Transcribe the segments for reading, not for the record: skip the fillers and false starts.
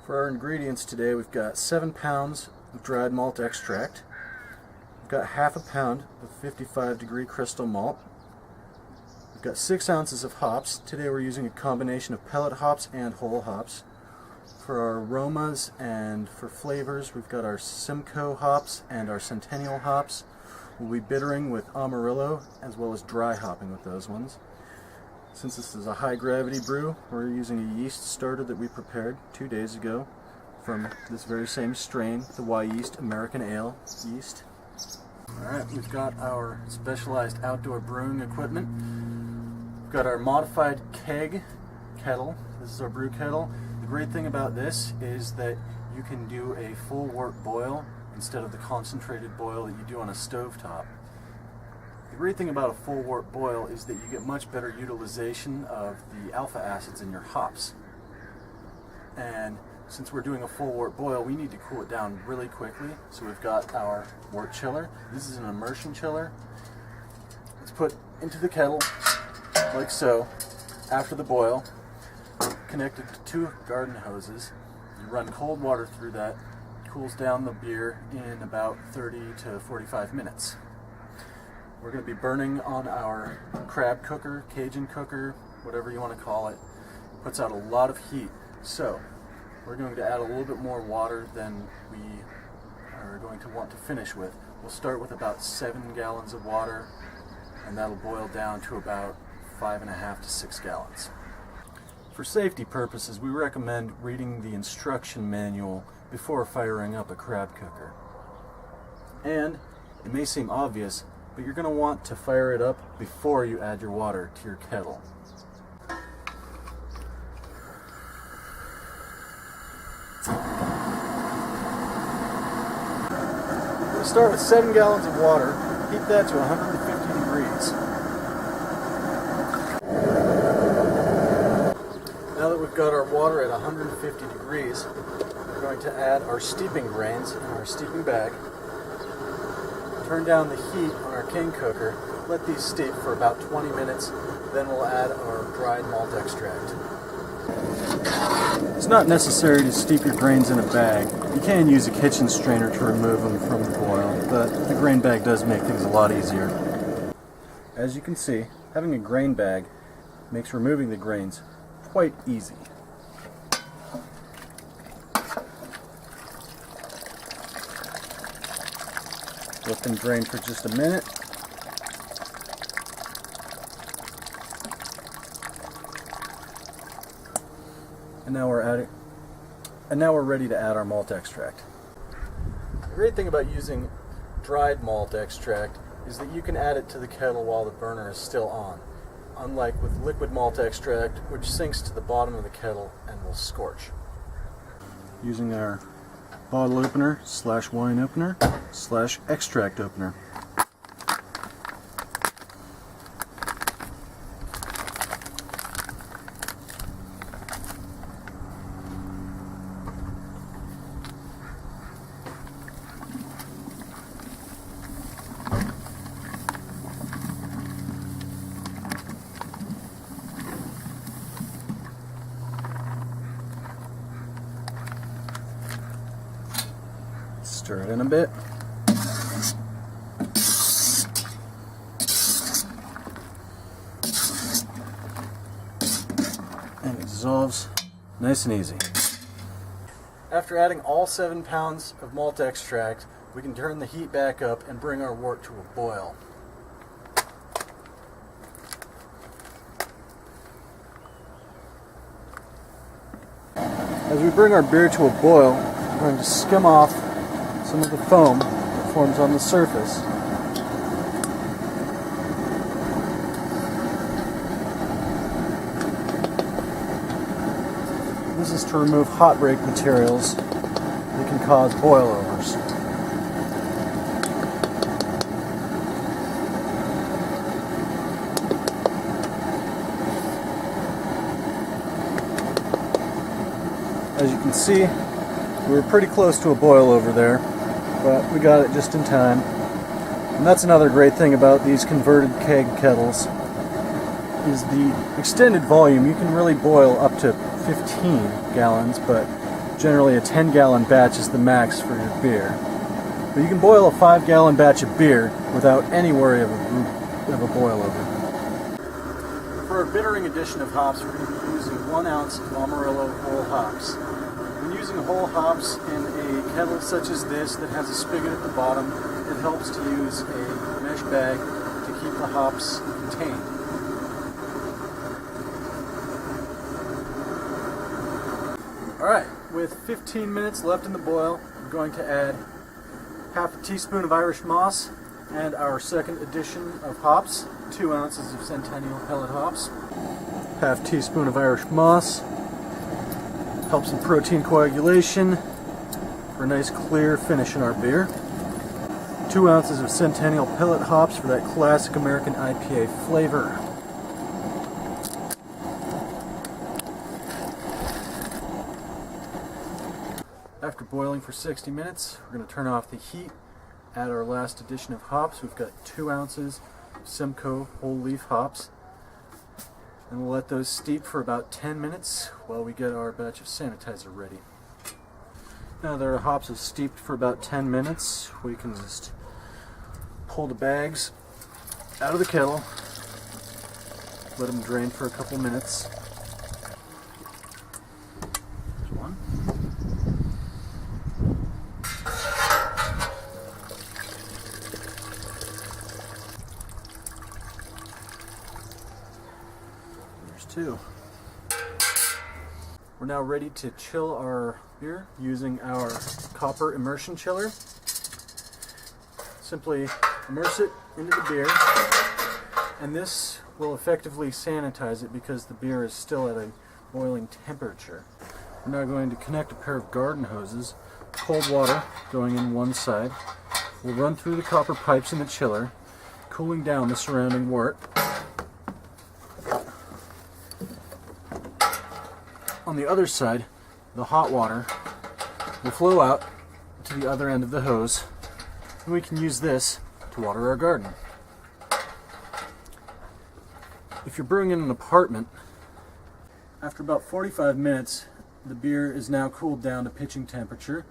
For our ingredients today, we've got 7 pounds of dried malt extract. We've got half a pound of 55-degree crystal malt. We've got 6 ounces of hops. Today we're using a combination of pellet hops and whole hops. For our aromas and for flavors, we've got our Simcoe hops and our Centennial hops. We'll be bittering with Amarillo as well as dry hopping with those ones. Since this is a high gravity brew, we're using a yeast starter that we prepared 2 days ago from this very same strain, the Y Yeast American Ale yeast. Alright, we've got our specialized outdoor brewing equipment. We've got our modified keg kettle. This is our brew kettle. The great thing about this is that you can do a full wort boil instead of the concentrated boil that you do on a stovetop. The great thing about a full wort boil is that you get much better utilization of the alpha acids in your hops. And since we're doing a full wort boil, we need to cool it down really quickly. So we've got our wort chiller. This is an immersion chiller. It's put into the kettle like so after the boil, connected to 2 garden hoses. You run cold water through that, cools down the beer in about 30 to 45 minutes. We're going to be burning on our crab cooker, Cajun cooker, whatever you want to call it. It puts out a lot of heat. So we're going to add a little bit more water than we are going to want to finish with. We'll start with about 7 gallons of water, and that'll boil down to about 5.5 to 6 gallons. For safety purposes, we recommend reading the instruction manual before firing up a crab cooker. And it may seem obvious, but you're going to want to fire it up before you add your water to your kettle. We'll start with 7 gallons of water, heat that to 150 degrees. Now that we've got our water at 150 degrees, we're going to add our steeping grains in our steeping bag. Turn down the heat on our king cooker, let these steep for about 20 minutes, then we'll add our dried malt extract. It's not necessary to steep your grains in a bag. You can use a kitchen strainer to remove them from the boil, but the grain bag does make things a lot easier. As you can see, having a grain bag makes removing the grains quite easy. Let them drain for just a minute. And now we're ready to add our malt extract. The great thing about using dried malt extract is that you can add it to the kettle while the burner is still on, unlike with liquid malt extract, which sinks to the bottom of the kettle and will scorch. Using our bottle opener / wine opener / extract opener. Stir it in a bit. And it dissolves nice and easy. After adding all 7 pounds of malt extract, we can turn the heat back up and bring our wort to a boil. As we bring our beer to a boil, we're going to skim off some of the foam that forms on the surface. This is to remove hot break materials that can cause boilovers. As you can see, we were pretty close to a boil over there, but we got it just in time. And that's another great thing about these converted keg kettles, is the extended volume. You can really boil up to 15 gallons, but Generally a 10-gallon batch is the max for your beer. But you can boil a 5-gallon batch of beer without any worry of a boil over. For our bittering addition of hops, we're going to be using 1 ounce of Amarillo whole hops. When using whole hops in a kettle such as this that has a spigot at the bottom, it helps to use a mesh bag to keep the hops contained. Alright, with 15 minutes left in the boil, I'm going to add half a teaspoon of Irish moss and our second addition of hops, 2 ounces of Centennial pellet hops. Half teaspoon of Irish moss. Helps in protein coagulation for a nice clear finish in our beer. 2 ounces of Centennial pellet hops for that classic American IPA flavor. After boiling for 60 minutes, we're going to turn off the heat, add our last addition of hops. We've got 2 ounces of Simcoe whole leaf hops. And we'll let those steep for about 10 minutes while we get our batch of sanitizer ready. Now that our hops have steeped for about 10 minutes, we can just pull the bags out of the kettle, let them drain for a couple minutes. There's one. There's 2. We're now ready to chill our beer using our copper immersion chiller. Simply immerse it into the beer, and this will effectively sanitize it because the beer is still at a boiling temperature. We're now going to connect a pair of garden hoses, cold water going in one side. We'll run through the copper pipes in the chiller, cooling down the surrounding wort. On the other side, the hot water will flow out to the other end of the hose, and we can use this to water our garden. If you're brewing in an apartment, after about 45 minutes, the beer is now cooled down to pitching temperature.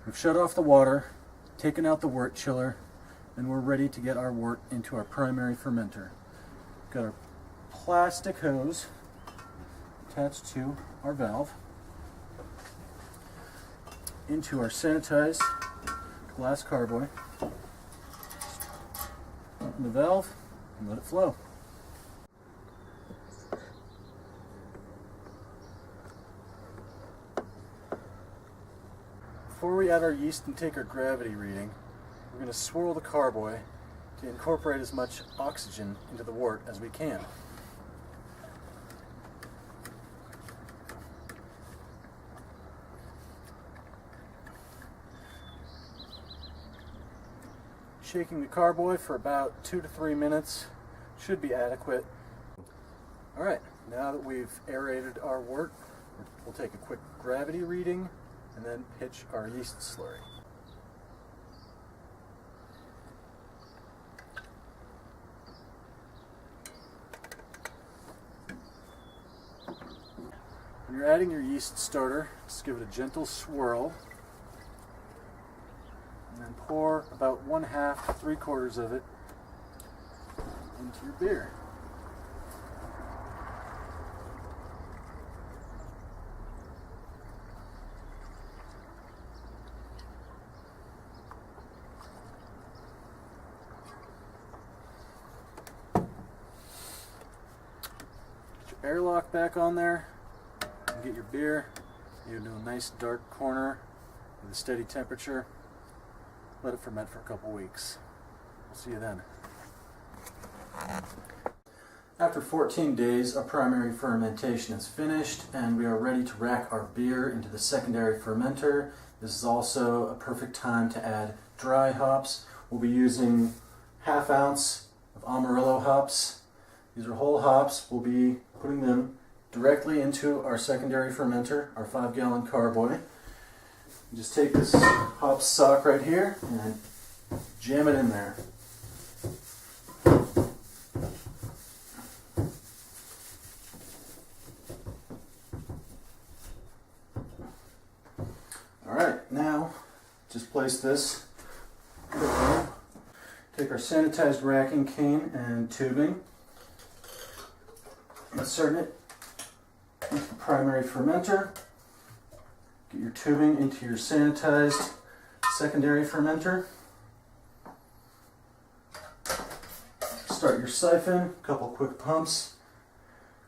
We've shut off the water, taken out the wort chiller, and we're ready to get our wort into our primary fermenter. We've got our plastic hose attached to our valve into our sanitized glass carboy. Open the valve and let it flow. Before we add our yeast and take our gravity reading, we're going to swirl the carboy to incorporate as much oxygen into the wort as we can. Shaking the carboy for about 2 to 3 minutes should be adequate. Alright, now that we've aerated our wort, we'll take a quick gravity reading and then pitch our yeast slurry. When you're adding your yeast starter, just give it a gentle swirl. And then pour about 1/2 to 3/4 of it into your beer. Get your airlock back on there and get your beer into a nice dark corner with a steady temperature. Let it ferment for a couple weeks. We'll see you then. After 14 days, our primary fermentation is finished and we are ready to rack our beer into the secondary fermenter. This is also a perfect time to add dry hops. We'll be using 1/2 ounce of Amarillo hops. These are whole hops. We'll be putting them directly into our secondary fermenter, our 5-gallon carboy. You just take this hop sock right here and jam it in there. place this. Take our sanitized racking cane and tubing. Insert it into the primary fermenter. Get your tubing into your sanitized secondary fermenter. Start your siphon, a couple quick pumps.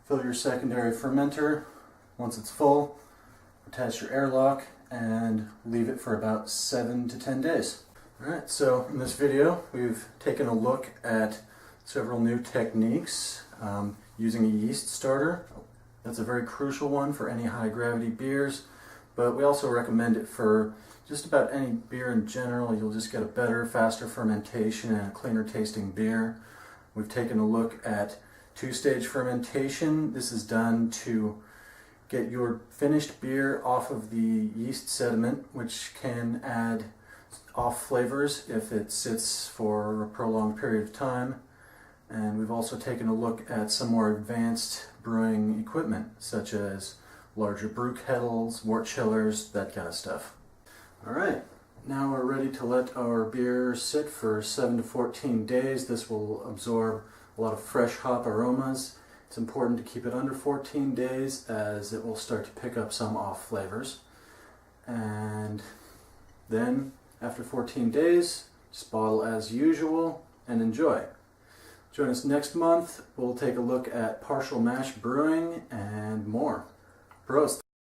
Fill your secondary fermenter. Once it's full, attach your airlock and leave it for about 7 to 10 days. Alright, so in this video we've taken a look at several new techniques using a yeast starter. That's a very crucial one for any high gravity beers, but we also recommend it for just about any beer in general. You'll just get a better, faster fermentation and a cleaner tasting beer. We've taken a look at two-stage fermentation. This is done to get your finished beer off of the yeast sediment, which can add off flavors if it sits for a prolonged period of time. And we've also taken a look at some more advanced brewing equipment, such as larger brew kettles, wort chillers, that kind of stuff. Alright, now we're ready to let our beer sit for 7 to 14 days. This will absorb a lot of fresh hop aromas. It's important to keep it under 14 days as it will start to pick up some off flavors. And then after 14 days, just bottle as usual and enjoy. Join us next month. We'll take a look at partial mash brewing and more. Prost!